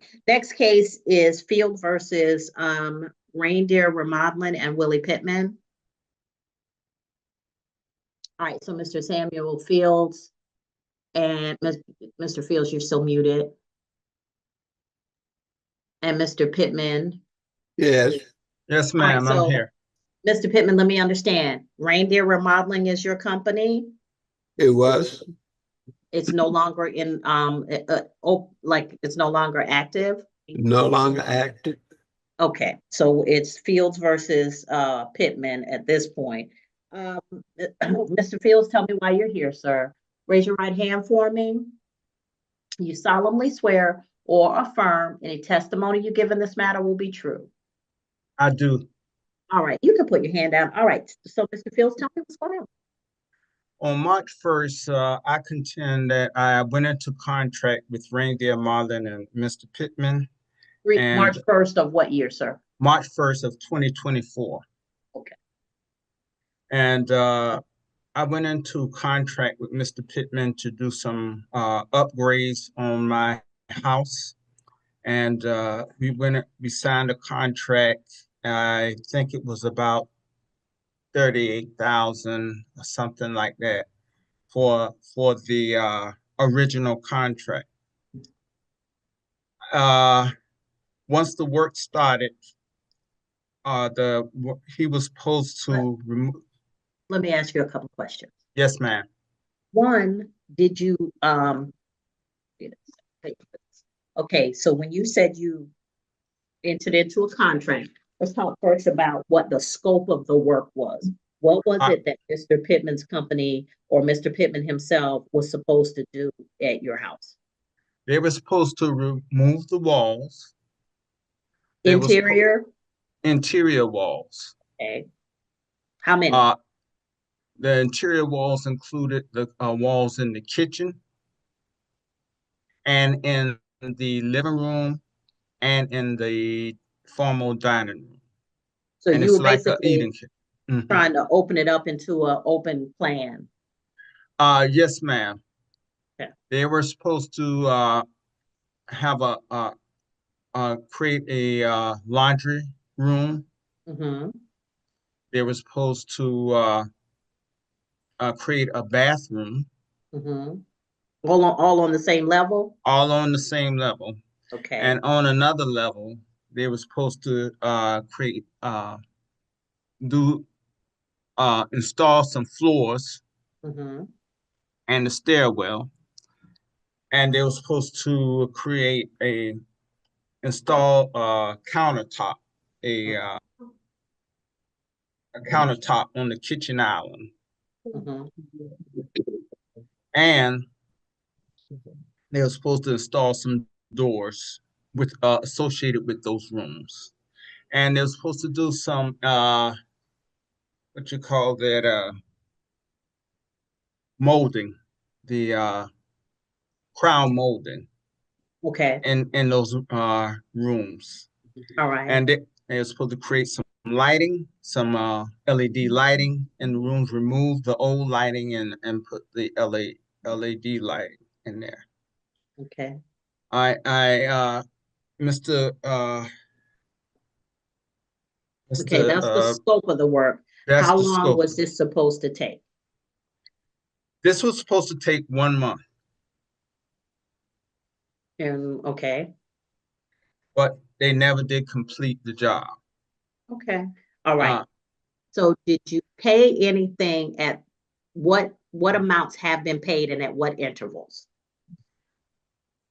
right. Next case is Field versus Reindeer Remodeling and Willie Pittman. All right, so Mr. Samuel Fields and Mr. Fields, you're still muted. And Mr. Pittman. Yes. Yes, ma'am, All right, I'm here. Mr. Pittman, let me understand. Reindeer Remodeling is your company? It was. It's no longer in, like it's no longer active? No longer active. Okay, so it's Fields versus Pittman at this point. Mr. Fields, tell me why you're here, sir. Raise your right hand for me. You solemnly swear or affirm any testimony you give in this matter will be true. I do. All right, you can put your hand down. All right, so Mr. Fields, tell me what's going on. On March 1st, I contend that I went into contract with Reindeer Marlin and Mr. Pittman. And March 1st of what year, sir? March 1st of 2024. Okay. And I went into contract with Mr. Pittman to do some upgrades on my house. And we signed a contract. I think it was about $38,000 or something like that for the original contract. Once the work started, he was supposed to remove. Let me ask you a couple questions. Yes, ma'am. One, did you okay, so when you said you entered into a contract, let's talk first about what the scope of the work was. What was it that Mr. Pittman's company or Mr. Pittman himself was supposed to do at your house? They were supposed to remove the walls. Interior? Interior walls. Okay. How many? The interior walls included the walls in the kitchen and in the living room and in the formal dining room. So and you were like basically eating kitchen. trying to open it up into an open plan. Yes, ma'am. Okay. They were supposed to have create a laundry room. Mm-hmm. They were supposed to create a bathroom. Mm-hmm. All on the same level? All on the same level. Okay. And on another level, they were supposed to install some floors Mm-hmm. and the stairwell. And they were supposed to install a countertop, a countertop on the kitchen island. Mm-hmm. And they were supposed to install some doors with associated with those rooms. And they were supposed to do some what you call that molding, the crown molding. Okay. In those rooms. All right. And they're supposed to create some lighting, some LED lighting in the rooms, remove the old lighting and put the LED lighting in there. Okay. Mr. Okay, that's the scope of the work. How long was this supposed to take? This was supposed to take 1 month. Okay. But they never did complete the job. Okay. All right. So did you pay anything at what amounts have been paid and at what intervals?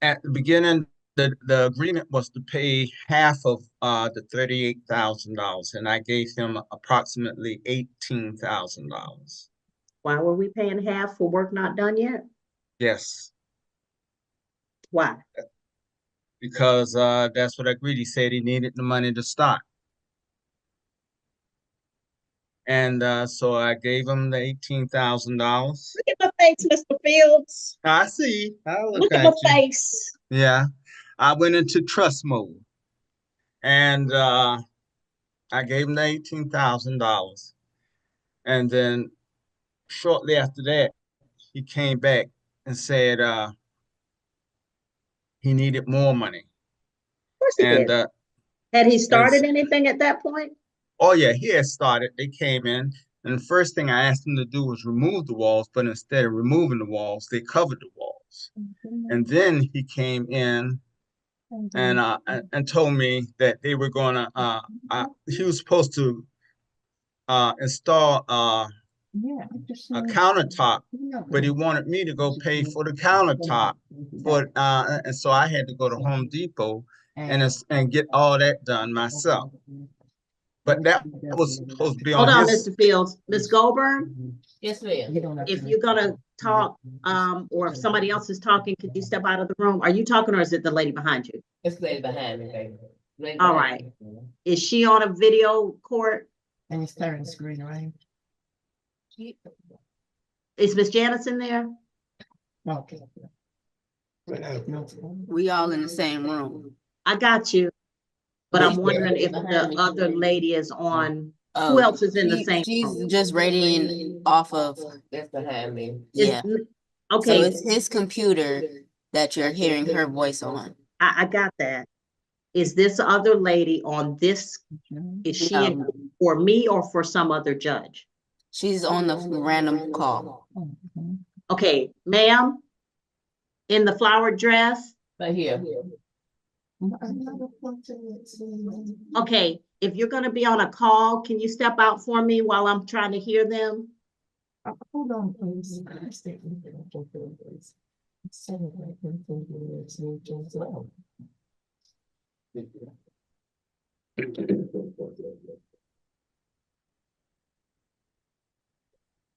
At the beginning, the agreement was to pay half of the $38,000, and I gave him approximately $18,000. Why were we paying half for work not done yet? Yes. Why? Because that's what I agreed. He said he needed the money to start. And so I gave him the $18,000. Look at my face, Mr. Fields. I see. Look at my face. Yeah. I went into trust mode. And I gave him the $18,000. And then shortly after that, he came back and said he needed more money. course he And did. Had he and started anything at that point? oh yeah, he had started. They came in, and the first thing I asked them to do was remove the walls, but instead of removing the walls, they covered the walls. And then he came in and told me that they were gonna he was supposed to install a countertop, but he wanted me to go pay for the countertop and so I had to go to Home Depot and get all that done myself. But that was supposed to be Hold on on, his. Mr. Fields. Ms. Goldberg, Yes, ma'am. if you're gonna talk, or if somebody else is talking, could you step out of the room? Are you talking or is it the lady behind you? It's lady behind me, baby. Lady All behind right. me. Is she on a video court? And it's starting the screen, right? Is Miss Janice in there? Okay. We all in the same room. I got you. But I'm Yes, wondering if behind the me. other lady is on, Oh, who else is in the she- same She's room? just rating off of, That's behind me. Is- yeah. So Okay, it's his computer that you're hearing her voice on. I got that. Is this other lady on this, is she in No. for me or for some other judge? She's on the random call. Okay, ma'am, in the flowered dress? Right here. Okay, if you're gonna be on a call, can you step out for me while I'm trying to hear them? Hold on, please.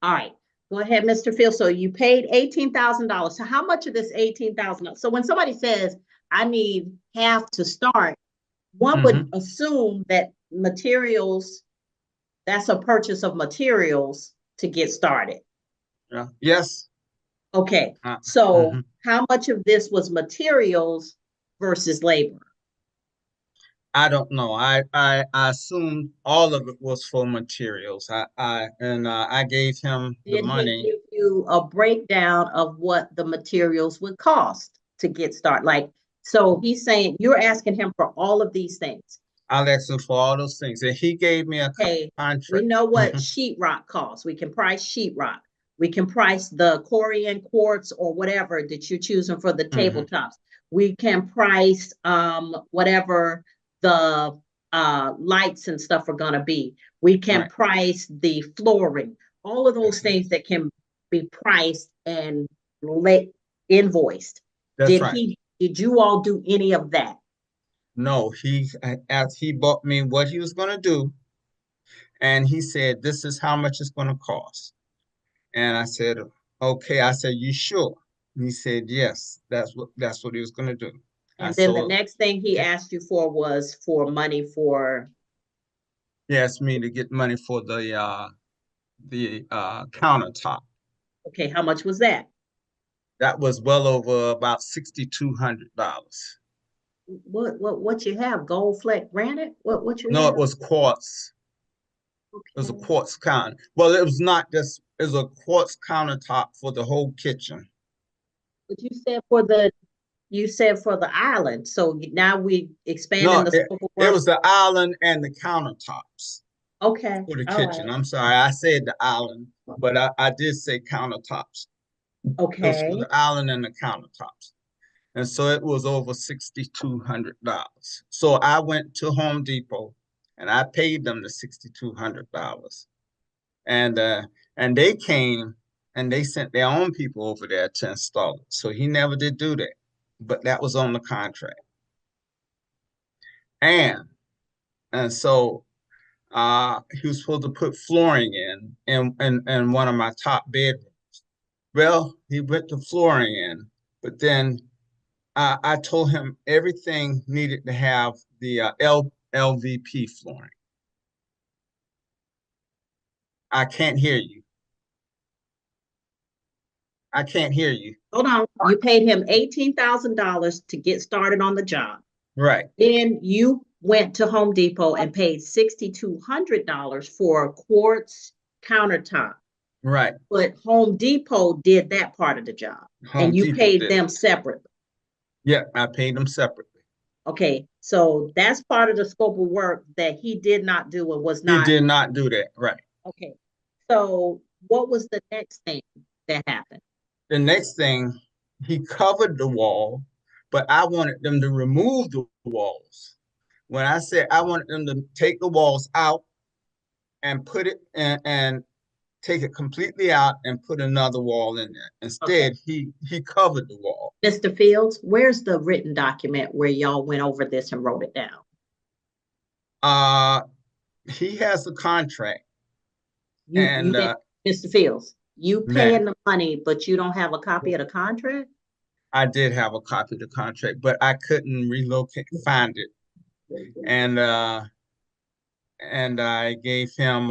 All right, go ahead, Mr. Field. So you paid $18,000. So how much of this 18,000? So when somebody says, I need half to start, one would assume that materials, that's a purchase of materials to get started. Yeah. Yes. Okay, Uh, so mhm. how much of this was materials versus labor? I don't know. I assumed all of it was for materials. I gave him the Did he money. give you a breakdown of what the materials would cost to get started? Like, so he's saying, you're asking him for all of these things. I'll ask him for all those things. And he gave me a Okay, we contract. know what Mhm. sheetrock costs. We can price sheetrock. We can price the Corian quartz or whatever that you're choosing for the tabletops. We can price whatever the lights and stuff are gonna be. We can Right. price the flooring, all of those things that can be priced and invoiced. That's right. Did you all do any of that? No, as he bought me what he was gonna do, and he said, "This is how much it's gonna cost." And I said, "Okay." I said, "You sure?" And he said, "Yes, that's what he was gonna do." And then the So next thing he asked you for was for money for, he asked me to get money for the countertop. okay, how much was that? That was well over about $6,200. What you have? Gold fleck granite? What you No, have? it was quartz. It was a Okay. quartz counter. Well, it was not just, it was a quartz countertop for the whole kitchen. But you said for the island, so now we expanding No, the scope of it work. was the island and the countertops Okay, for the all kitchen. right, I'm sorry, I said the island, but I did say countertops. It was for okay. the island and the countertops. And so it was over $6,200. So I went to Home Depot and I paid them the $6,200. And they came and they sent their own people over there to install it. So he never did do that. But that was on the contract. And so he was supposed to put flooring in one of my top bedrooms. Well, he put the flooring in, but then I told him everything needed to have the LVP flooring. I can't hear you. I can't hear you. Hold on, you paid him $18,000 to get started on the job. Right. Then you went to Home Depot and paid $6,200 for a quartz countertop. Right. But Home Depot did that part of the job, Home and you Depot paid did them it. separately. Yeah, I paid them separately. Okay, so that's part of the scope of work that he did not do and was He not. did not do that, right. Okay, so what was the next thing that happened? The next thing, he covered the wall, but I wanted them to remove the walls. When I said I wanted them to take the walls out and put it and take it completely out and put another wall in there. Instead, he covered the wall. Mr. Fields, where's the written document where y'all went over this and wrote it down? He has a contract, You, and Mr. Fields, you ma'am. paying the money, but you don't have a copy of the contract? I did have a copy of the contract, but I couldn't find it. And I gave him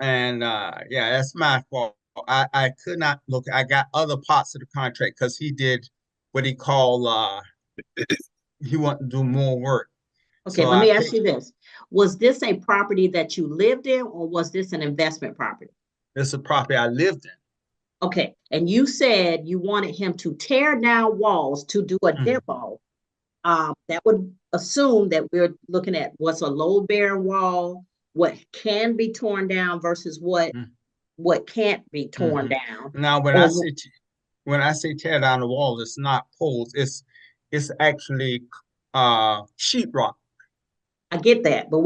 yeah, that's my fault. I could not look. I got other parts of the contract because he did what he called he wanted to do more work. Okay, So let me I ask you this. Was this a property that you lived in, or was this an investment property? It's a property I lived in. Okay, and you said you wanted him to tear down walls to do a Mhm. demo. That would assume that we're looking at what's a load-bearing wall, what can be torn down versus what can't be torn down. Now, when I say tear down the wall, it's not poles. It's actually sheetrock. I get that, but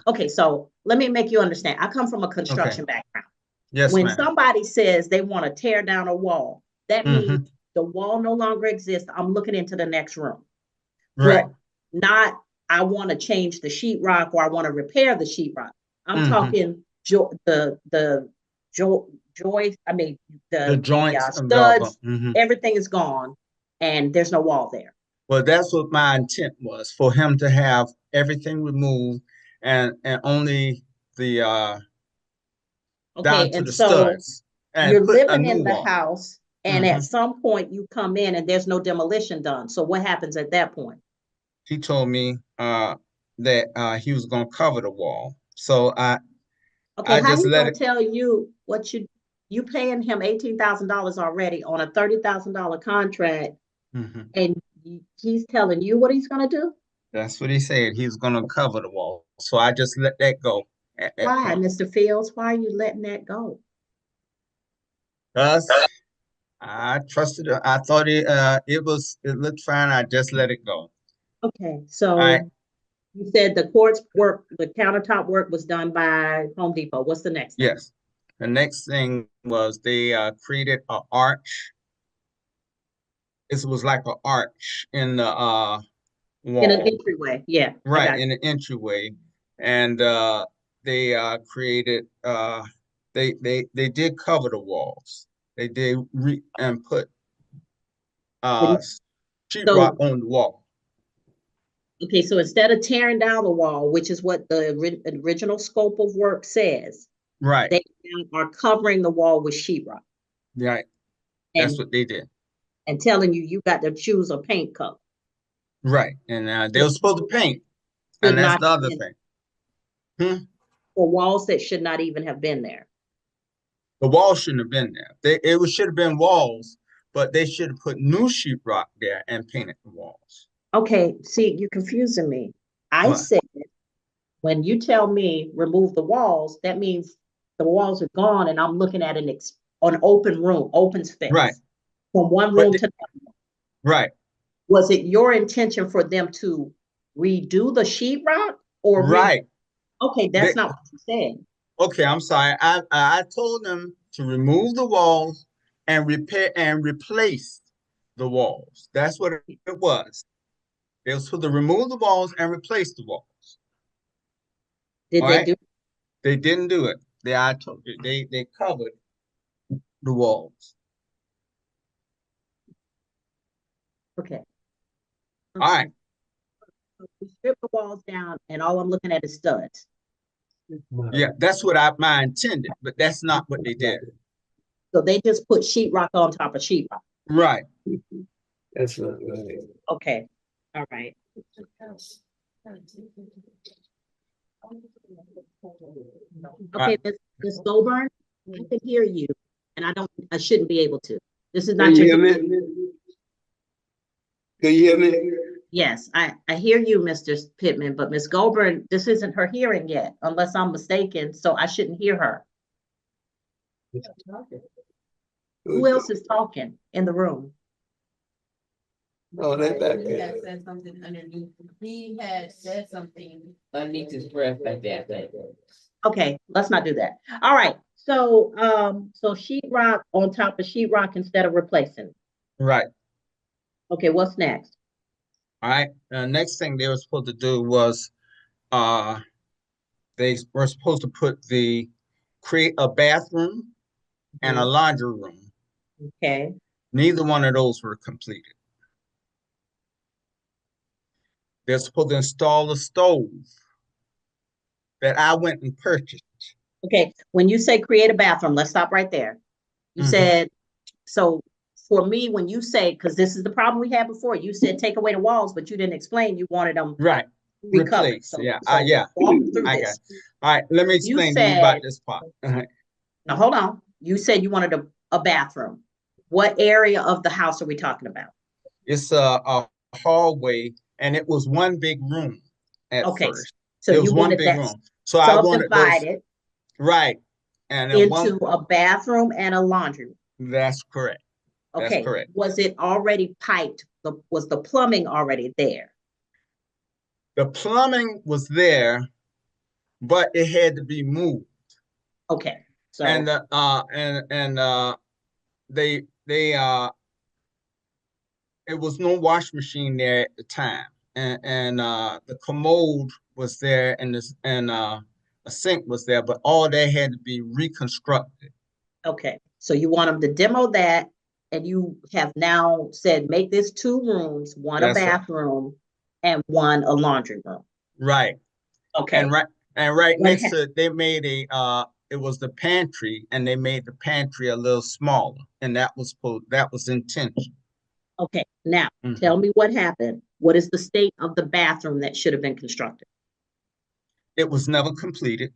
okay, so let me make you understand. I come from a construction background. Yes, When ma'am. somebody says they want to tear down a wall, that Mhm. means the wall no longer exists. I'm looking into the next room. Right. But not, I want to change the sheetrock or I want to repair the sheetrock. I'm talking the joints of studs, the everything is gone and there's no wall there. Well, that's what my intent was, for him to have everything removed and only the Okay, down to and the so studs and you're put a living new in the wall. house and at some point you come in and there's no demolition done. So what happens at that point? He told me that he was going to cover the wall. So Okay, I how just he let gonna it. tell you what you paying him $18,000 already on a $30,000 contract, Mhm. and he's telling you what he's gonna do? That's what he said. He's going to cover the wall. So I just let that go at that Why, point. Mr. Fields? Why are you letting that go? Thus, I trusted it. I thought it looked fine. I just let it go. Okay, All right. so you said the countertop work was done by Home Depot. What's the next thing? Yes. The next thing was they created an arch. It was like an arch in the In an wall, entryway, yeah. I right, got in the entryway. And they created they did cover the walls. They did and put you. sheetrock So, on the wall. okay, so instead of tearing down the wall, which is what the original scope of work says, Right, they now are covering the wall with sheetrock right. That's and what they did. telling you got to choose a paint color. Right. And they were supposed to paint. Should And that's not the have other been thing. Hmm? for walls that should not even have been there. The walls shouldn't have been there. It should have been walls, but they should have put new sheetrock there and painted the walls. Okay, see, you're confusing me. I What? said when you tell me remove the walls, that means the walls are gone and I'm looking at an open room, open space. Right. From one But room they- to the other. Right. Was it your intention for them to redo the sheetrock or Right. okay, that's not what you said. Okay, I'm sorry. I told them to remove the walls and repair and replace the walls. That's what it was. They were supposed to remove the walls and replace the walls. Did All they right. do? They didn't do it. I told you they covered the walls. Okay. All right. We strip the walls down and all I'm looking at is studs. Yeah, that's what my intended, but that's not what they did. So they just put sheetrock on top of sheetrock. Right. That's not right. Okay, all right. Okay, Ms. Goldburn, I can hear you, and I shouldn't be able to. This is not Can you your. hear me? Can you hear me? Yes, I hear you, Mr. Pittman, but Ms. Goldberg, this isn't her hearing yet, unless I'm mistaken, so I shouldn't hear her. Who else is talking in the room? Oh, they back He there. had said something underneath, he had said something underneath his breath like that, Okay, let's not do that. All right, so, so sheetrock on top of sheetrock instead of replacing. Right. Okay, what's next? All right. Next thing they were supposed to do was, they were supposed to create a bathroom and a laundry room. Okay, Neither one of those were completed. They're supposed to install a stove that I went and purchased. okay, when you say create a bathroom, let's stop right there. You Mhm. said, so for me, when you say, because this is the problem we had before, you said take away the walls, but you didn't explain you wanted them Right. recovered. Replace. So, Yeah. so Yeah. walk through I this. got it. All right. Let me You explain to you about said- this part. Now, hold on. You said you wanted a bathroom. What area of the house are we talking about? It's a hallway, and it was one big room at Okay, first. so It you was one wanted big that room. So I wanted those, subdivided right. And then into a bathroom and a laundry room. that's correct. That's Okay, correct. was it already piped? Was the plumbing already there? The plumbing was there, but it had to be moved. Okay, so, And they it was no wash machine there at the time. And the commode was there, and a sink was there, but all that had to be reconstructed. okay, so you want them to demo that, and you have now said, make this 2 rooms, one a That's right. bathroom and one a laundry room. Right. Okay, And right What next to it, they made it was the pantry, and they made the pantry a little smaller, and that was intentional. okay, now, Mhm. tell me what happened. What is the state of the bathroom that should have been constructed? It was never completed.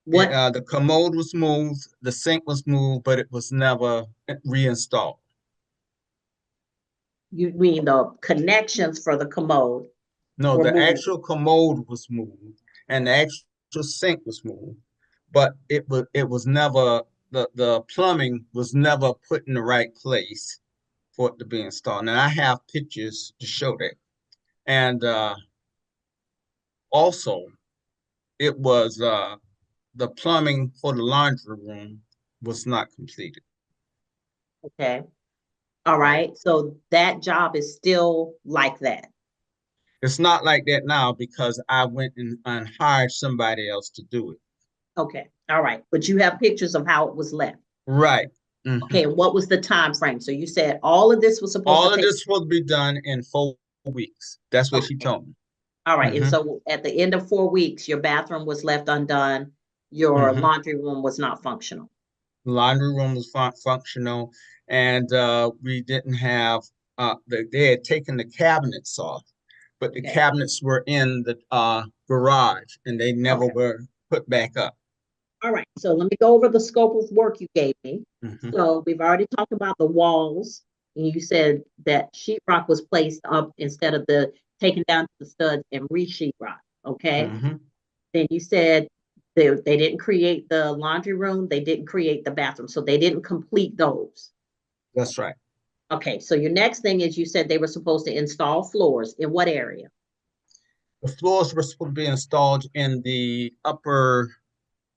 What, The commode was moved, the sink was moved, but it was never reinstalled. you mean the connections for the commode? No, Were the moved. actual commode was moved, and the actual sink was moved, but it was never the plumbing was never put in the right place for it to be installed. Now I have pictures to show that, and also it was the plumbing for the laundry room was not completed. Okay, all right, so that job is still like that. It's not like that now because I went and hired somebody else to do it. Okay, all right, but you have pictures of how it was left. Right. Mhm. Okay, and what was the time frame? So you said all of this was supposed All to of take. this will be done in 4 weeks. That's what she Okay. told me. All right, and Mhm. so at the end of 4 weeks, your bathroom was left undone, your Mhm. laundry room was not functional. Laundry room was functional, and we didn't have they had taken the cabinets off, but the Okay. cabinets were in the garage, and they never Okay. were put back up. All right, so let me go over the scope of work you gave me. Mhm. So we've already talked about the walls, and you said that sheetrock was placed up instead of the taken down to the studs and re-sheetrock, okay? Mhm. Then you said they didn't create the laundry room, they didn't create the bathroom, so they didn't complete those. That's right. Okay, so your next thing is you said they were supposed to install floors in what area? The floors were supposed to be installed in the upper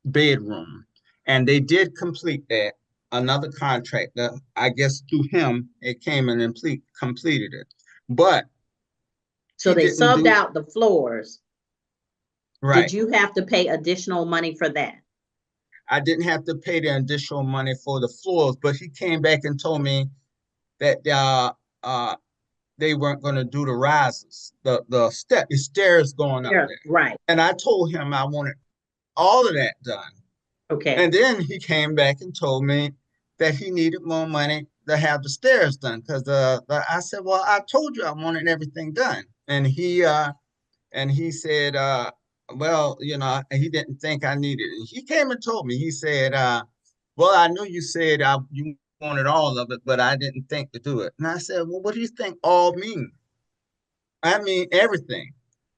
bedroom, and they did complete that. Another contractor, I guess through him, it came in and completed it. But So he they didn't subbed do out the floors. right. Did you have to pay additional money for that? I didn't have to pay the additional money for the floors, but he came back and told me that they weren't going to do the rises, the stairs going up Yeah, there. right, And I told him I wanted all of that done. okay, And then he came back and told me that he needed more money to have the stairs done. Because I said, well, I told you I wanted everything done. And he said, well, he didn't think I needed it. He came and told me, he said, well, I know you said you wanted all of it, but I didn't think to do it. And I said, well, what do you think all mean? I mean everything.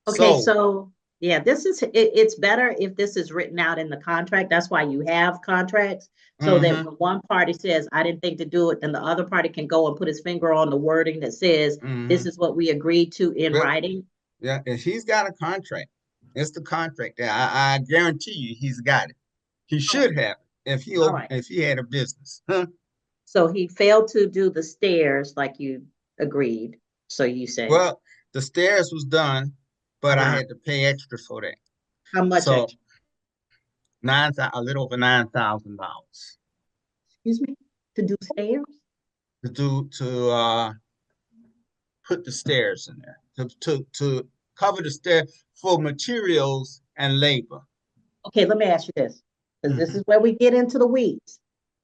Okay, so, yeah, it's better if this is written out in the contract. That's why you have contracts. So that Mhm. when one party says, I didn't think to do it, then the other party can go and put his finger on the wording that says, this Mhm. is what we agreed to in Yep. writing. Yeah, if he's got a contract, it's the contract. I guarantee you he's got it. He should have it All right. if he had a business. Huh? So he failed to do the stairs like you agreed. So you say, Well, the stairs was done, but I Uh-huh. had to pay extra for that. how much So extra? a little over $9,000 Excuse me, to do stairs? to put the stairs in there to cover the stair for materials and labor. Okay, let me ask you this, because this Mhm. is where we get into the weeds.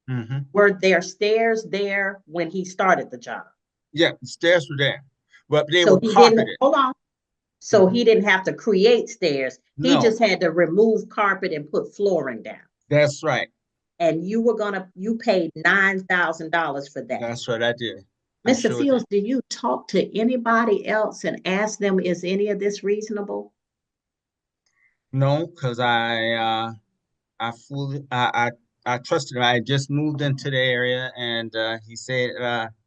Mhm. Were there stairs there when he started the job? Yeah, the stairs were there, but they So were he didn't, carpeted. hold on. So he didn't have to create stairs. He No, just had to remove carpet and put flooring down. that's right. And you paid $9,000 for that. That's what I did. I Mr. sure Fields, did. do you talk to anybody else and ask them, is any of this reasonable? No, because I fully I trusted him. I just moved into the area and he said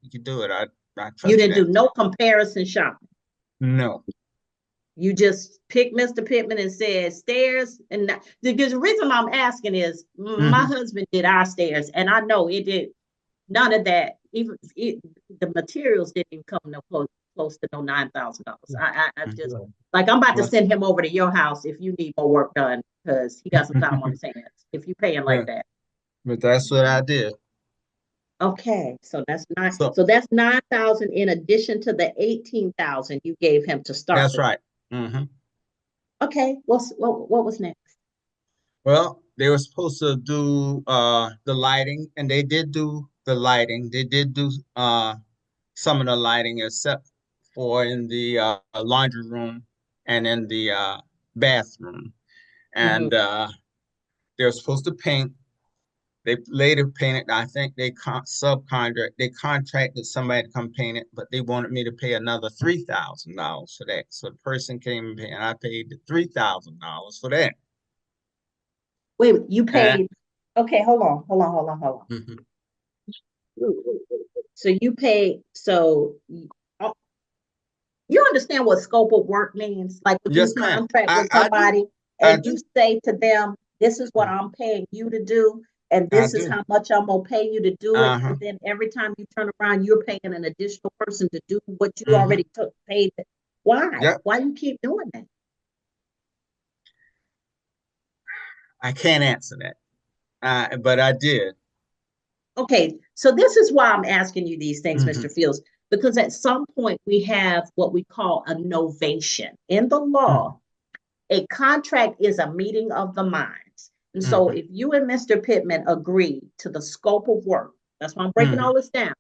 he could do it. I You trusted didn't do that. no comparison shopping. No. You just picked Mr. Pittman and said stairs. And because the reason I'm asking is my Mhm. husband did our stairs, and I know it did none of that. Even the materials didn't even come no close to no $9,000. I just like I'm about to Well, send him over to your house if you need more work done because he got some time on his hands. If you paying like yeah, that. but that's what I did. Okay, so So that's 9,000 in addition to the 18,000 you gave him to start that's the. right. Hmm. Okay, what was next? Well, they were supposed to do the lighting, and they did do the lighting. They did do some of the lighting, except for in the laundry room and in the bathroom. Mhm. And they were supposed to paint. They later painted. I think they contracted somebody to come paint it, but they wanted me to pay another $3,000 for that. So the person came and I paid the $3,000 for that. Wait, you And paid, okay, hold on. Mhm. So you paid, uh, you understand what scope of work means? Like when you Yes, ma'am. contract with I do. somebody I and you do. say to them, this is what I'm paying you to do, and I this is do. how much I'm gonna pay you to do it. Uh-huh. And then every time you turn around, you're paying an additional person to do what you Hmm. already paid. Why? Yep. Why you keep doing that? I can't answer that. But I did. Okay, so this is why I'm asking you these things, Hmm. Mr. Fields, because at some point we have what we call a novation. In the law, a contract is a meeting of the minds. And so Hmm. if you and Mr. Pittman agree to the scope of work, that's why I'm breaking Hmm. all this down,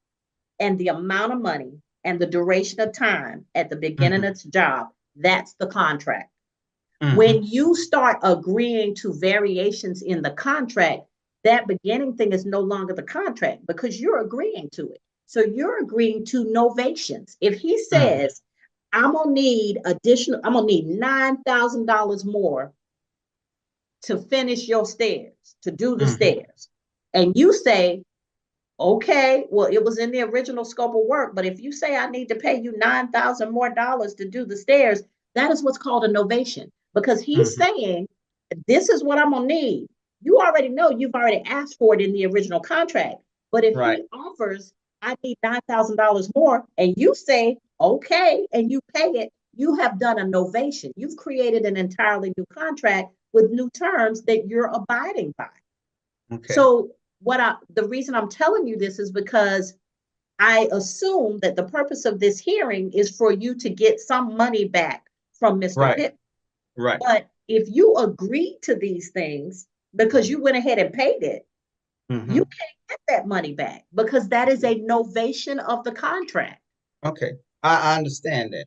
and the amount of money and the duration of time at the beginning Hmm. of the job, that's the contract. Hmm. When you start agreeing to variations in the contract, that beginning thing is no longer the contract because you're agreeing to it. So you're agreeing to novations. If he Hmm. says, I'm gonna need $9,000 more to finish your stairs, to do the Hmm. stairs. And you say, okay, well, it was in the original scope of work, but if you say I need to pay you $9,000 more to do the stairs, that is what's called a novation because he's Hmm. saying, this is what I'm gonna need. You already know you've already asked for it in the original contract. But if Right. he offers, I need $9,000 more, and you say, okay, and you pay it, you have done a novation. You've created an entirely new contract with new terms that you're abiding by. Okay. So the reason I'm telling you this is because I assume that the purpose of this hearing is for you to get some money back from Mr. Right. Pitt. Right. But if you agree to these things because you went ahead and paid it, Hmm. you can't get that money back because that is a novation of the contract. Okay. I understand that.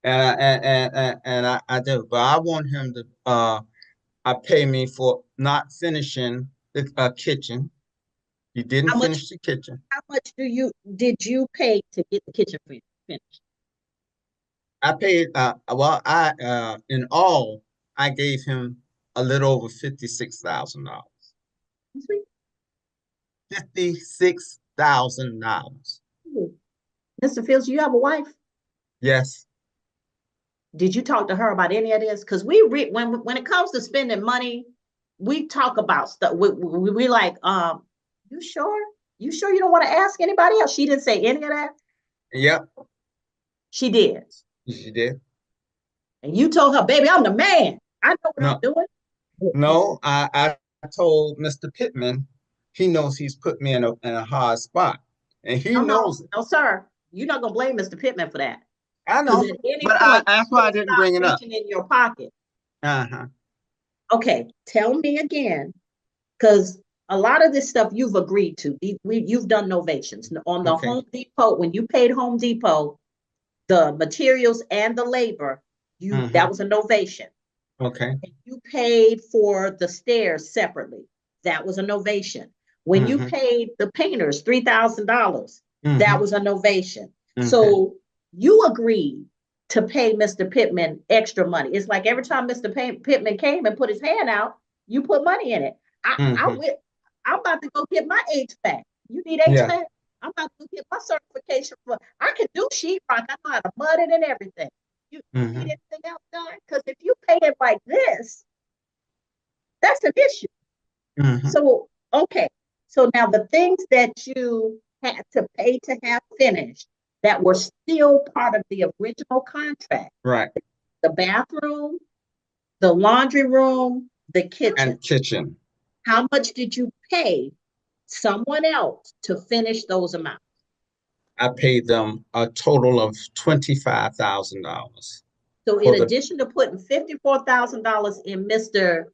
And I do, but I want him to I pay me for not finishing the kitchen He didn't How much- finish the kitchen. How much did you pay to get the kitchen finished? I paid, in all, I gave him a little over $56,000. $56,000. Mr. Fields, you have a wife? Yes. Did you talk to her about any of this? Because when it comes to spending money, we talk about stuff. We like, you sure? You sure you don't want to ask anybody else? She didn't say any of that. Yep. She did. She did. And you told her, baby, I'm the man. I know what No. I'm doing. No, I told Mr. Pittman, he knows he's put me in a hard spot. And he knows it. No, sir. You're not gonna blame Mr. Pittman for that. I know, 'Cause at any but point, that's why I didn't bring it up. reaching in your pocket. Uh-huh. Okay, tell me again, because a lot of this stuff you've agreed to. You've done novations on the Okay. Home Depot. When you paid Home Depot, the materials and the labor, that was a novation. Okay. And you paid for the stairs separately. That was a novation. When you paid the painters $3,000, that was a novation. So you agreed to pay Mr. Pittman extra money. It's like every time Mr. Pittman came and put his hand out, you put money in it. I'm about to go get my HVAC. You need HVAC? Yeah. I'm about to go get my certification I can do sheetrock. I know how to mud it and everything. You need anything else done? Because if you pay it like this, that's an issue. So, okay. So now the things that you had to pay to have finished that were still part of the original contract. Right. The bathroom, the laundry room, the kitchen. And kitchen. How much did you pay someone else to finish those amounts? I paid them a total of $25,000. So in addition to putting $54,000 in Mr.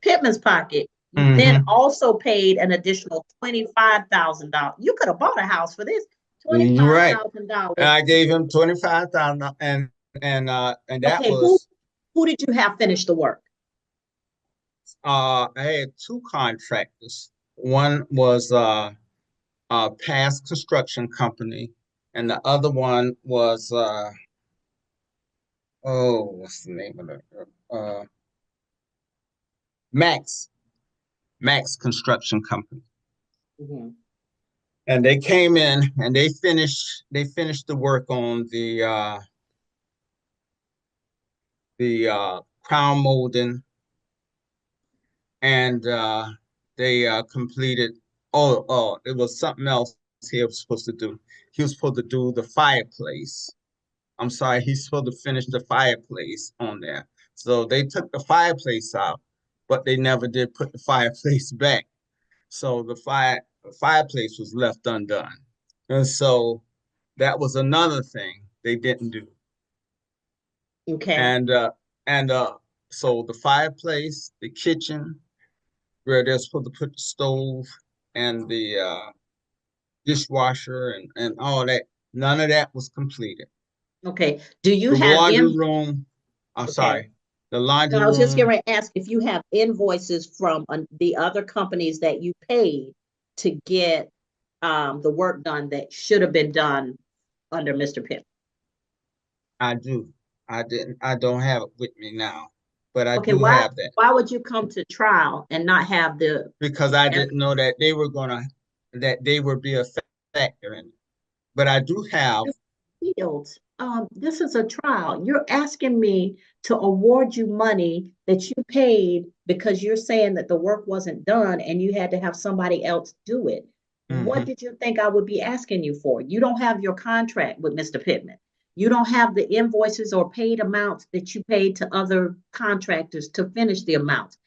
Pittman's pocket, you then also paid an additional $25,000. You could have bought a house for this. $25,000. And I gave him $25,000, and that Okay, was who did you have finish the work? I had two contractors. One was a past construction company, and the other one was what's the name of it? Max Construction Company. And they came in and they finished the work on the crown molding, and they completed. It was something else he was supposed to do. He was supposed to do the fireplace. I'm sorry, he's supposed to finish the fireplace on there. So they took the fireplace out, but they never did put the fireplace back. So the fireplace was left undone. And so that was another thing they didn't do. Okay. And so the fireplace, the kitchen, where they're supposed to put the stove and the dishwasher and all that, none of that was completed. Okay. Do you The have laundry room, I'm sorry, the laundry room. I was just going to ask if you have invoices from the other companies that you paid to get the work done that should have been done under Mr. Pitt. I do. I don't have it with me now, but I Okay, do have that. Why would you come to trial and not have Because I didn't know that they would be a factor in it. But I do have. Fields, this is a trial. You're asking me to award you money that you paid because you're saying that the work wasn't done and you had to have somebody else do it. What did you think I would be asking you for? You don't have your contract with Mr. Pittman. You don't have the invoices or paid amounts that you paid to other contractors to finish the amounts.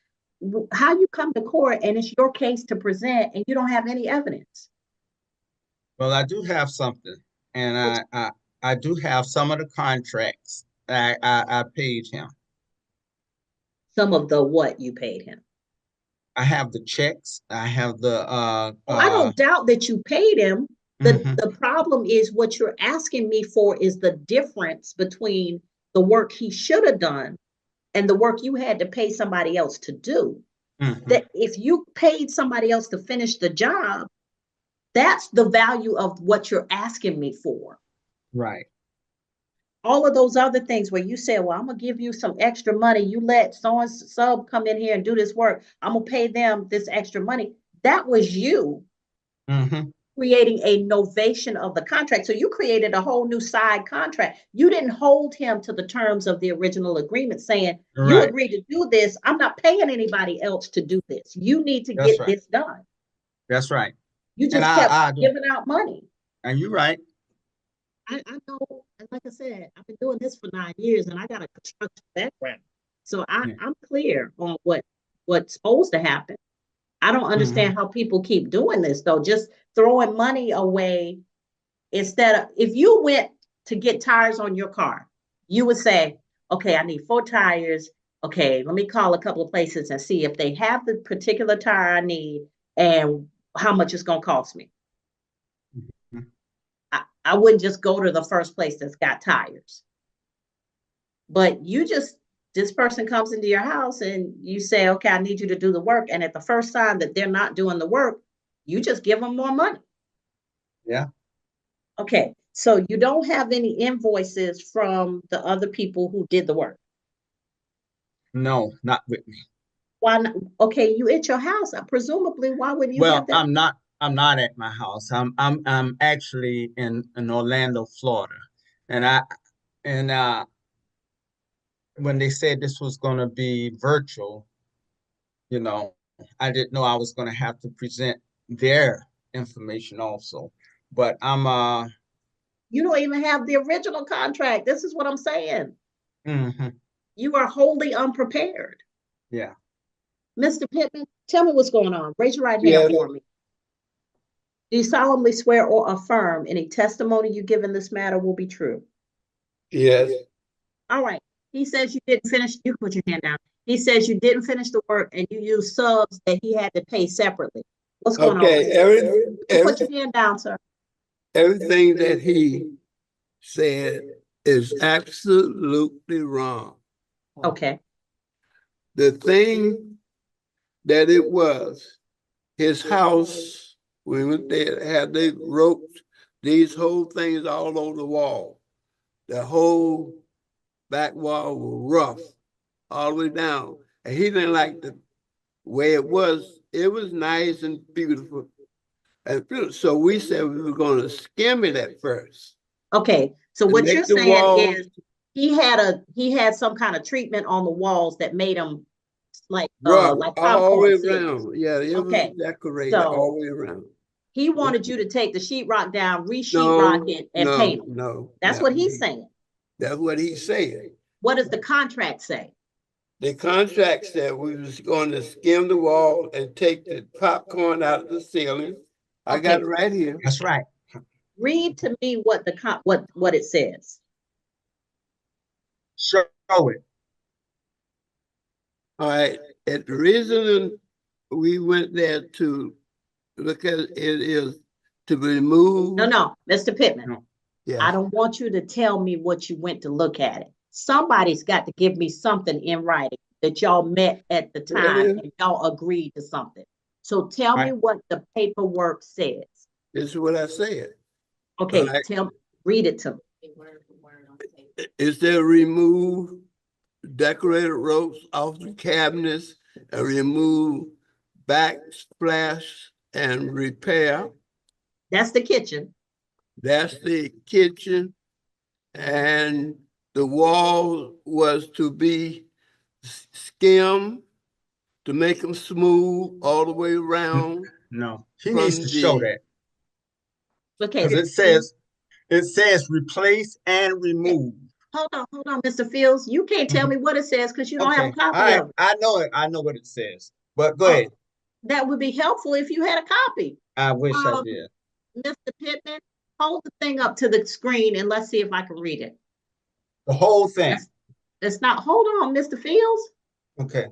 How you come to court and it's your case to present and you don't have any evidence? Well, I do have something, and I do have some of the contracts that I paid him. Some of the what you paid him? I have the checks. I have the Well, I don't doubt that you paid him. The problem is what you're asking me for is the difference between the work he should have done and the work you had to pay somebody else to do. Mhm. That if you paid somebody else to finish the job, that's the value of what you're asking me for. Right. All of those other things where you say, well, I'm gonna give you some extra money. You let so and so come in here and do this work. I'm gonna pay them this extra money. That was you Hmm. creating a novation of the contract. So you created a whole new side contract. You didn't hold him to the terms of the original agreement saying, you Right. agreed to do this. I'm not paying anybody else to do this. You need to That's get right. this done. That's right. You And just kept I do. giving out money. And you're right. I know, and like I said, I've been doing this for 9 years and I got a construction background. So Yeah. I'm clear on what's supposed to happen. I don't understand how people keep doing this though, just throwing money away instead of, if you went to get tires on your car, you would say, okay, I need 4 tires. Okay, let me call a couple of places and see if they have the particular tire I need and how much it's gonna cost me. Mhm. I wouldn't just go to the first place that's got tires. But this person comes into your house and you say, okay, I need you to do the work. And at the first sign that they're not doing the work, you just give them more money. Yeah. Okay, so you don't have any invoices from the other people who did the work. No, not with me. Why not? Okay, you at your house. Presumably, why would you Well, have that? I'm not at my house. I'm actually in Orlando, Florida. And when they said this was gonna be virtual, you know, I didn't know I was gonna have to present their information also. But You don't even have the original contract. This is what I'm saying. mhm, You are wholly unprepared. yeah. Mr. Pittman, tell me what's going on. Raise your right hand Yeah. for me. Do you solemnly swear or affirm any testimony you give in this matter will be true? Yes. All right. He says you didn't finish. You can put your hand down. He says you didn't finish the work and you used subs that he had to pay separately. What's going Okay. on? You can put your hand down, sir. Everything that he said is absolutely wrong. Okay. The thing that it was, his house, when they had they roped these whole things all over the wall. The whole back wall was rough all the way down. And he didn't like the way it was. It was nice and beautiful. So we said we were going to skim it at first. Okay. So To what make you're the saying walls- is he had some kind of treatment on the walls that made them like Rough like all the way popcorn sets. around. Yeah, it Okay, was decorated so- all the way around. He wanted you to take the sheetrock down, No, re-sheetrock it, and no, paint them. no. That's what he's saying. That's what he's saying. What does the contract say? The contract said we was going to skim the wall and take the popcorn out of the ceiling. I got Okay. it right here. That's right. Read to me what what it says. Show it. All right. And the reason we went there to look at it is to remove. No, Mr. Pittman. No. Yeah. I don't want you to tell me what you went to look at it. Somebody's got to give me something in writing that y'all met at the time and y'all agreed to something. So tell me what the paperwork says. This is what I said. Okay, Right. read it to me. Is there remove decorated ropes off the cabinets and remove backsplash and repair? That's the kitchen. That's the kitchen. And the wall was to be skimmed to make them smooth all the way around. No, he needs to show that. Okay. Because it says replace and remove. Hold on, Mr. Fields. You can't tell me what it says because you don't have a copy of it. I know it. I know what it says. But go Oh. ahead. That would be helpful if you had a copy. I wish I did. Mr. Pittman, hold the thing up to the screen and let's see if I can read it. The whole thing. It's not, hold on, Mr. Fields. Okay.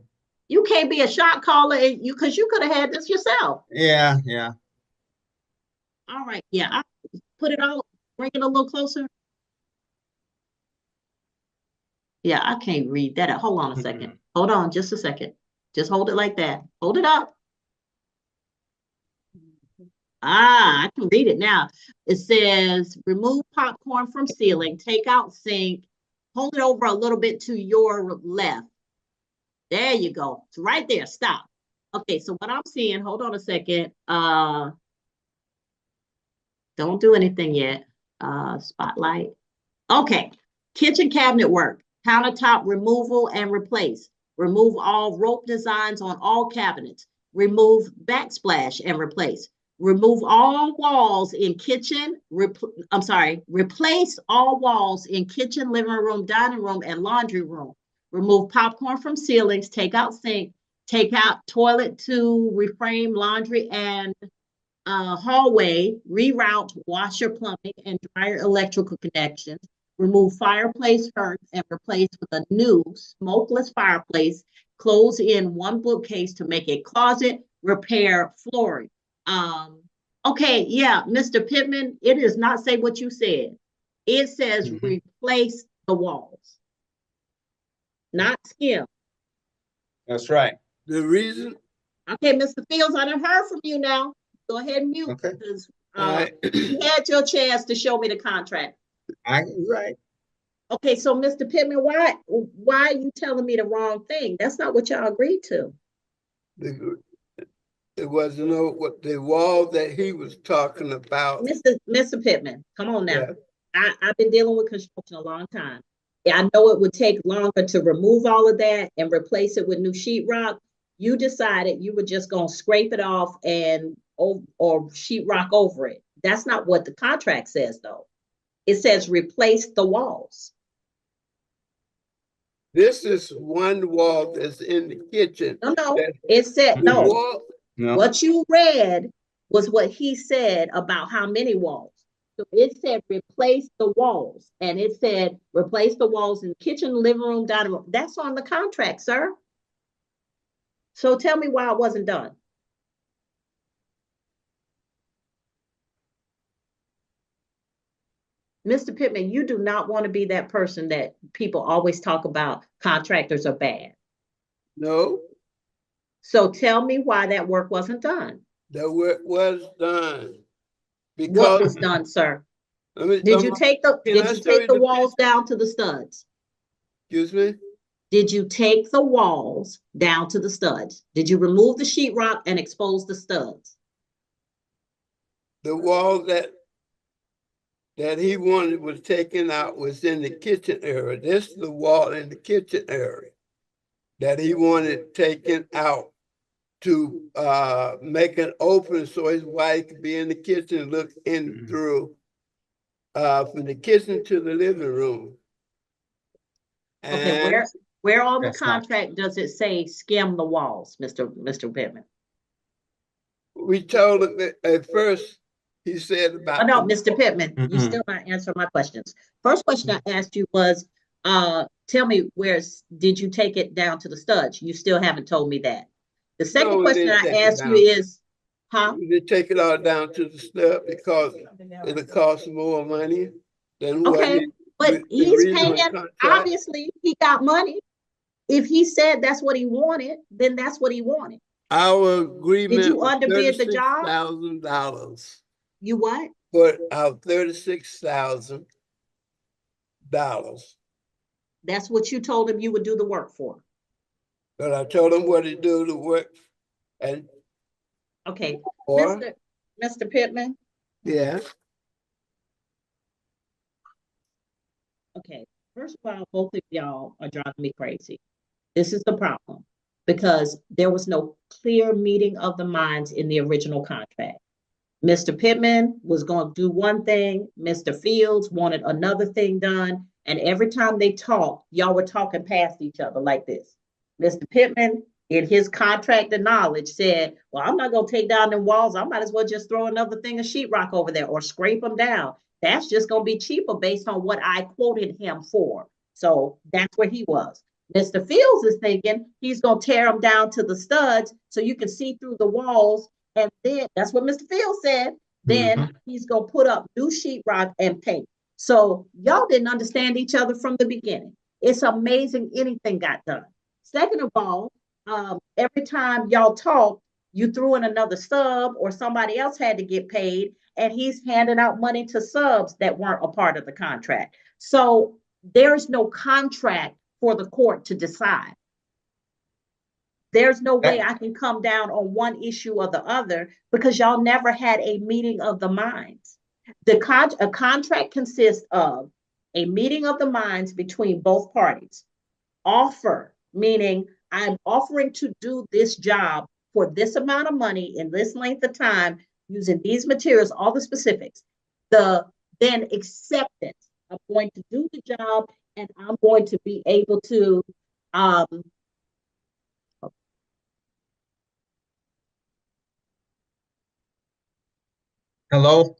You can't be a shot caller because you could have had this yourself. Yeah. All right, yeah, I put it all, bring it a little closer. Yeah, I can't read that. Hold on a second. Hold on just a second. Just hold it like that. Hold it up. Ah, I can read it now. It says, remove popcorn from ceiling, take out sink, hold it over a little bit to your left. There you go. It's right there. Stop. Okay, so what I'm seeing, hold on a second. Don't do anything yet. Spotlight. Okay. Kitchen cabinet work, countertop removal and replace. Remove all rope designs on all cabinets. Remove backsplash and replace. Remove all walls in kitchen. Replace all walls in kitchen, living room, dining room, and laundry room. Remove popcorn from ceilings. Take out sink. Take out toilet to reframe laundry and hallway. Reroute washer, plumbing, and dryer electrical connections. Remove fireplace hurts and replace with a new smokeless fireplace. Close in one bookcase to make a closet. Repair flooring. Okay, yeah, Mr. Pittman, it does not say what you said. It says replace the walls, not skim. That's right. The reason, Okay, Mr. Fields, I done heard from you now. Go ahead and mute. Okay. Because I, you had your chance to show me the contract. Right. Okay, so Mr. Pittman, why are you telling me the wrong thing? That's not what y'all agreed to. it wasn't what the wall that he was talking about. Mr. Pittman, come on now. Yeah. I've been dealing with construction a long time. Yeah, I know it would take longer to remove all of that and replace it with new sheetrock. You decided you were just gonna scrape it off and or sheetrock over it. That's not what the contract says, though. It says replace the walls. This is one wall that's in the kitchen. No, That- it said The no. wall, No. What you read was what he said about how many walls. So it said replace the walls, and it said replace the walls in kitchen, living room, dining room. That's on the contract, sir. So tell me why it wasn't done. Mr. Pittman, you do not want to be that person that people always talk about contractors are bad. no, So tell me why that work wasn't done. the work was done. What Because, was done, sir? let me- Did you take the Can I show you the walls down to the studs? excuse me? Did you take the walls down to the studs? Did you remove the sheetrock and expose the studs? The wall that he wanted was taken out was in the kitchen area. This is the wall in the kitchen area that he wanted taken out to make an opening so his wife could be in the kitchen and look in through from the kitchen to the living room. Okay, And where on the That's not- contract does it say skim the walls, Mr. Pittman? we told him that at first, he said about. Oh, no, Mr. Pittman, you Mm-mm. still not answering my questions. First question I asked you was, tell me did you take it down to the studs? You still haven't told me that. The second No, we question didn't I take it asked you down. is, huh? We did take it all down to the stub because it'll cost more money than what Okay, but the he's original paying, contract. obviously, he got money. If he said that's what he wanted, then that's what he wanted. Our agreement you was underbid the job? $36,000 You what? for our $36,000. That's what you told him you would do the work for. But I told him what to do to work and Okay, or Mr. Pittman, yeah. okay, first of all, both of y'all are driving me crazy. This is the problem, because there was no clear meeting of the minds in the original contract. Mr. Pittman was going to do one thing, Mr. Fields wanted another thing done, and every time they talked, y'all were talking past each other like this. Mr. Pittman, in his contract and knowledge, said, well, I'm not going to take down them walls. I might as well just throw another thing of sheetrock over there or scrape them down. That's just going to be cheaper based on what I quoted him for. So that's where he was. Mr. Fields is thinking he's going to tear them down to the studs so you can see through the walls. And then that's what Mr. Fields said. Then he's going to put up new sheetrock and paint. So y'all didn't understand each other from the beginning. It's amazing anything got done. Second of all, every time y'all talk, you threw in another sub or somebody else had to get paid, and he's handing out money to subs that weren't a part of the contract. So there's no contract for the court to decide. There's no way I can come down on one issue or the other because y'all never had a meeting of the minds. A contract consists of a meeting of the minds between both parties. Offer, meaning I'm offering to do this job for this amount of money in this length of time using these materials, all the specifics. Then acceptance. I'm going to do the job and I'm going to be able to Hello?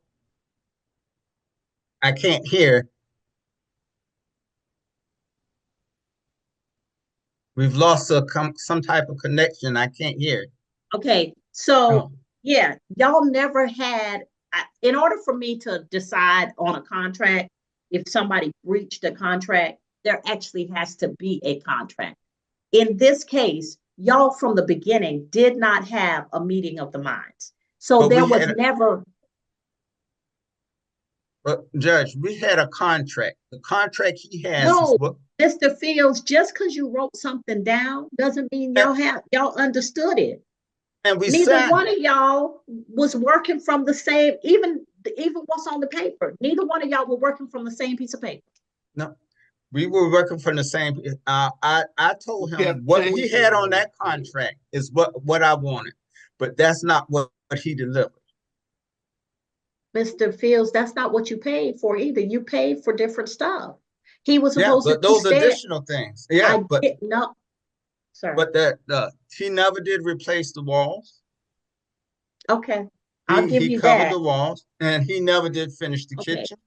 I can't hear. We've lost some type of connection. I can't hear. Okay, so Oh. yeah, y'all never had, in order for me to decide on a contract, if somebody breached a contract, there actually has to be a contract. In this case, y'all from the beginning did not have a meeting of the minds. So But there we was had never, But Judge, we had a contract. The contract he has no, is what, Mr. Fields, just because you wrote something down doesn't mean y'all understood it. and we Neither signed. one of y'all was working from the same, even what's on the paper. Neither one of y'all were working from the same piece of paper. No, we were working from the same. I told him kept what we changing had on it. that contract is what I wanted, but that's not what he delivered. Mr. Fields, that's not what you paid for either. You paid for different stuff. He was Yeah, supposed to, but those additional things. Yeah, I but did not, sir. he never did replace the walls. Okay, I'll give He you covered that. the walls, and he never did finish the Okay. kitchen.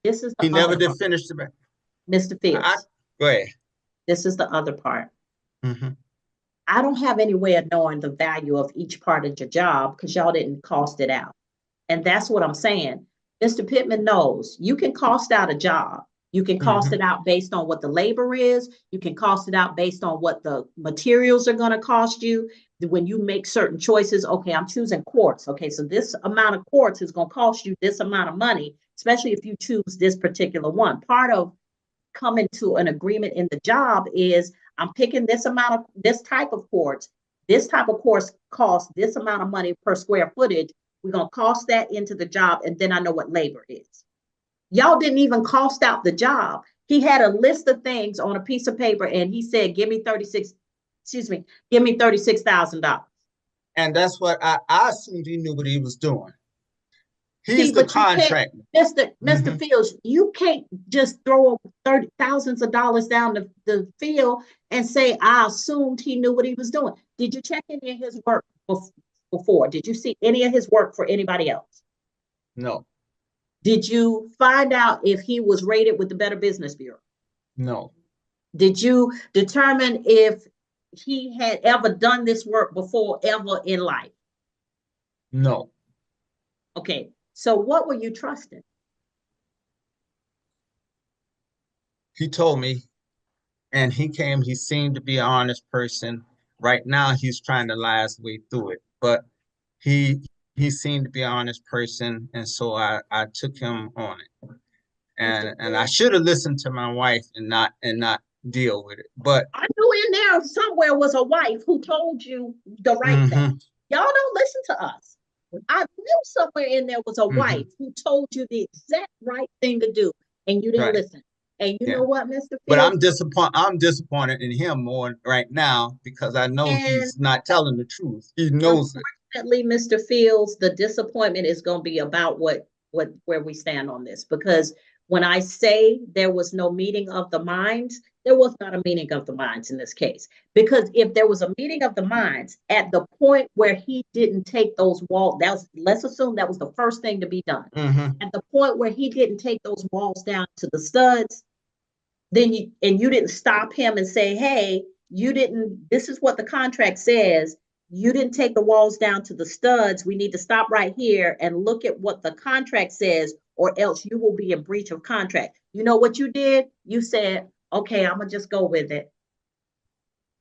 This is He the never other did part, finish the back. Mr. Fields. Go ahead. This is the other part. Mm-hmm. I don't have any way of knowing the value of each part of your job because y'all didn't cost it out. And that's what I'm saying. Mr. Pittman knows you can cost out a job. You can cost it out based on what the labor is. You can cost it out based on what the materials are going to cost you. When you make certain choices, okay, I'm choosing quartz. Okay, so this amount of quartz is going to cost you this amount of money, especially if you choose this particular one. Part of coming to an agreement in the job is I'm picking this type of quartz. This type of quartz costs this amount of money per square footage. We're going to cost that into the job, and then I know what labor is. Y'all didn't even cost out the job. He had a list of things on a piece of paper, and he said, give me $36,000. And that's what I assumed he knew what he was doing. He's See, the but you can't, contractor. Mr. Fields, you can't just throw thousands of dollars down the field and say, I assumed he knew what he was doing. Did you check any of his work before? Did you see any of his work for anybody else? No, Did you find out if he was rated with the Better Business Bureau? no, Did you determine if he had ever done this work before ever in life? no. Okay, so what were you trusting? He told me, and he seemed to be an honest person. Right now, he's trying to lie his way through it, but he seemed to be an honest person, and so I took him on it. And I should have listened to my wife and not deal with it. But I knew in there somewhere was a wife who told you the right thing. Y'all don't listen to us. I knew somewhere in there was a wife who told you the exact right thing to do, and you didn't listen. And you know what, Mr. Fields? But I'm disappointed in him more right now because I know he's not telling the truth. He knows it. Unfortunately, Mr. Fields, the disappointment is going to be about where we stand on this, because when I say there was no meeting of the minds, there was not a meeting of the minds in this case. Because if there was a meeting of the minds at the point where he didn't take those walls, let's assume that was the first thing to be done. At the point where he didn't take those walls down to the studs, then you didn't stop him and say, hey, this is what the contract says. You didn't take the walls down to the studs. We need to stop right here and look at what the contract says, or else you will be in breach of contract. You know what you did? You said, okay, I'm going to just go with it.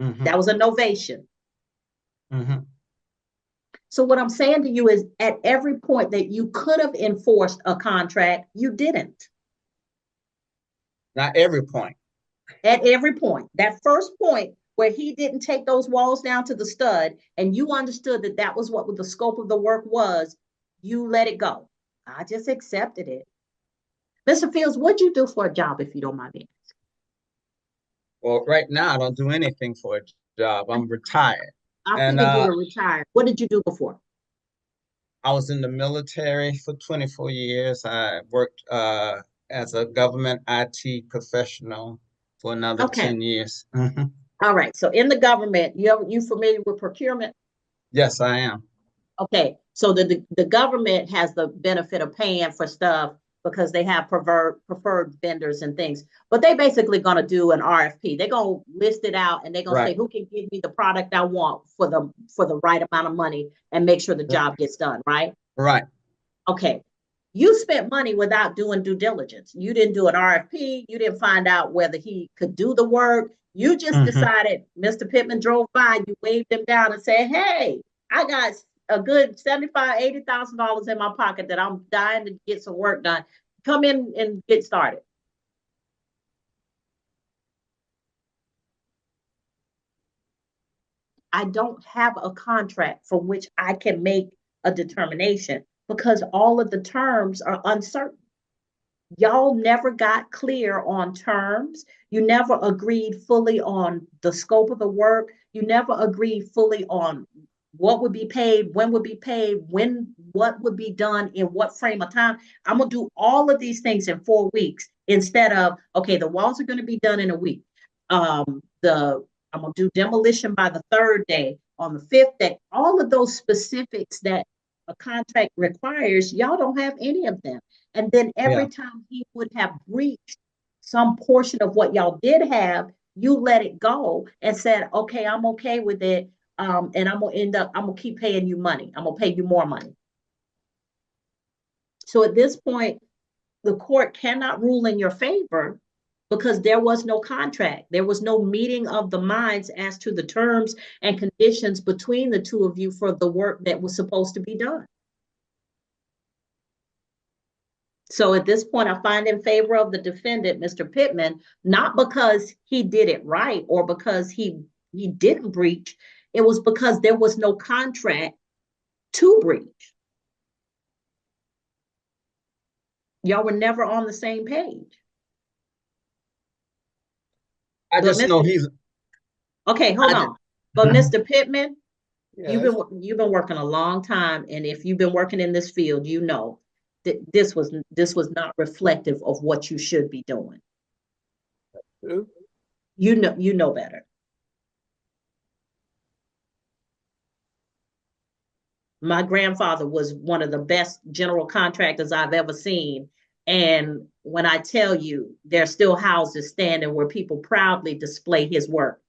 That was a novation. Mhm. So what I'm saying to you is at every point that you could have enforced a contract, you didn't. Not every point. At every point, that first point where he didn't take those walls down to the stud and you understood that that was what the scope of the work was, you let it go. I just accepted it. Mr. Fields, what'd you do for a job if you don't mind me? Well, right now I don't do anything for a job. I'm retired. I And figured you were retired. What did you do before? I was in the military for 24 years. I worked as a government IT professional for another Okay. 10 years. Mhm. All right. So in the government, you familiar with procurement? Yes, I am. Okay. So the government has the benefit of paying for stuff because they have preferred vendors and things. But they basically going to do an RFP. They're going to list it out and they're going to say Right. who can give me the product I want for the right amount of money and make sure the job gets done, right? Right. Okay. You spent money without doing due diligence. You didn't do an RFP. You didn't find out whether he could do the work. You just Mhm. decided Mr. Pittman drove by, you waved him down and said, hey, I got a good $75,000, $80,000 in my pocket that I'm dying to get some work done. Come in and get started. I don't have a contract from which I can make a determination because all of the terms are uncertain. Y'all never got clear on terms. You never agreed fully on the scope of the work. You never agreed fully on what would be paid, when would be paid, what would be done in what frame of time. I'm gonna do all of these things in 4 weeks instead of, okay, the walls are gonna be done in a week. I'm gonna do demolition by the 3rd day, on the 5th day, all of those specifics that a contract requires, y'all don't have any of them. And then every Yeah. time he would have breached some portion of what y'all did have, you let it go and said, okay, I'm okay with it. And I'm gonna keep paying you money. I'm gonna pay you more money. So at this point, the court cannot rule in your favor because there was no contract. There was no meeting of the minds as to the terms and conditions between the two of you for the work that was supposed to be done. So at this point, I find in favor of the defendant, Mr. Pittman, not because he did it right or because he didn't breach. It was because there was no contract to breach. Y'all were never on the same page. I But just know Mr. he's. Okay, hold I on. But Mr. Pittman, Yes. you've been working a long time, and if you've been working in this field, you know that this was not reflective of what you should be doing. True. You know better. My grandfather was one of the best general contractors I've ever seen. And when I tell you, there's still houses standing where people proudly display his work.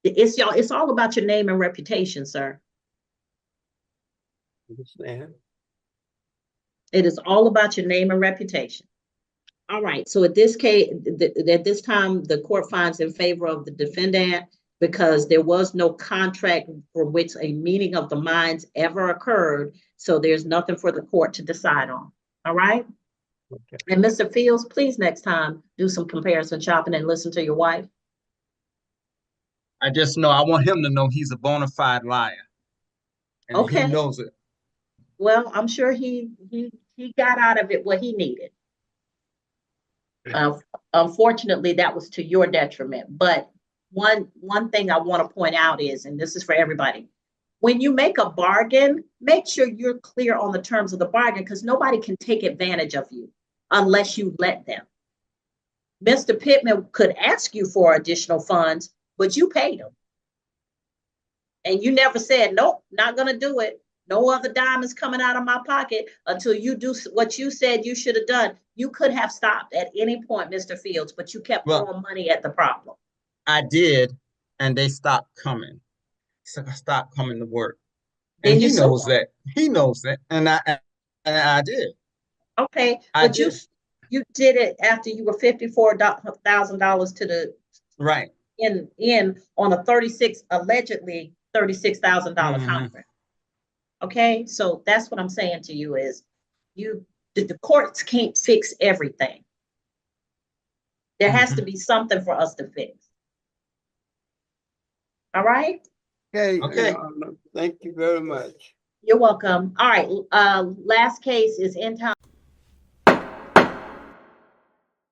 It's all about your name and reputation, sir. Understand. It is all about your name and reputation. All right. So at this case, at this time, the court finds in favor of the defendant because there was no contract for which a meeting of the minds ever occurred. So there's nothing for the court to decide on. All right. Okay. And Mr. Fields, please next time do some comparison shopping and listen to your wife. I just know I want him to know he's a bona fide liar. And he Okay. knows it. Well, I'm sure he got out of it what he needed. Unfortunately, that was to your detriment. But one thing I want to point out is, and this is for everybody, when you make a bargain, make sure you're clear on the terms of the bargain because nobody can take advantage of you unless you let them. Mr. Pittman could ask you for additional funds, but you paid him. And you never said, nope, not going to do it. No other dime is coming out of my pocket until you do what you said you should have done. You could have stopped at any point, Mr. Fields, but you kept throwing money at the problem. I did, and they stopped coming. So I stopped coming to work. Then And you he knows sued him. that. He knows that. And I did. Okay, I but did. you did it after you were $54,000 to the Right. in on a 36 allegedly $36,000 Mhm. contract. Okay, so that's what I'm saying to you is the courts can't fix everything. There has to be something for us to fix. All right, Okay, Okay. Your Honor, thank you very much. you're welcome. All right, last case is in town.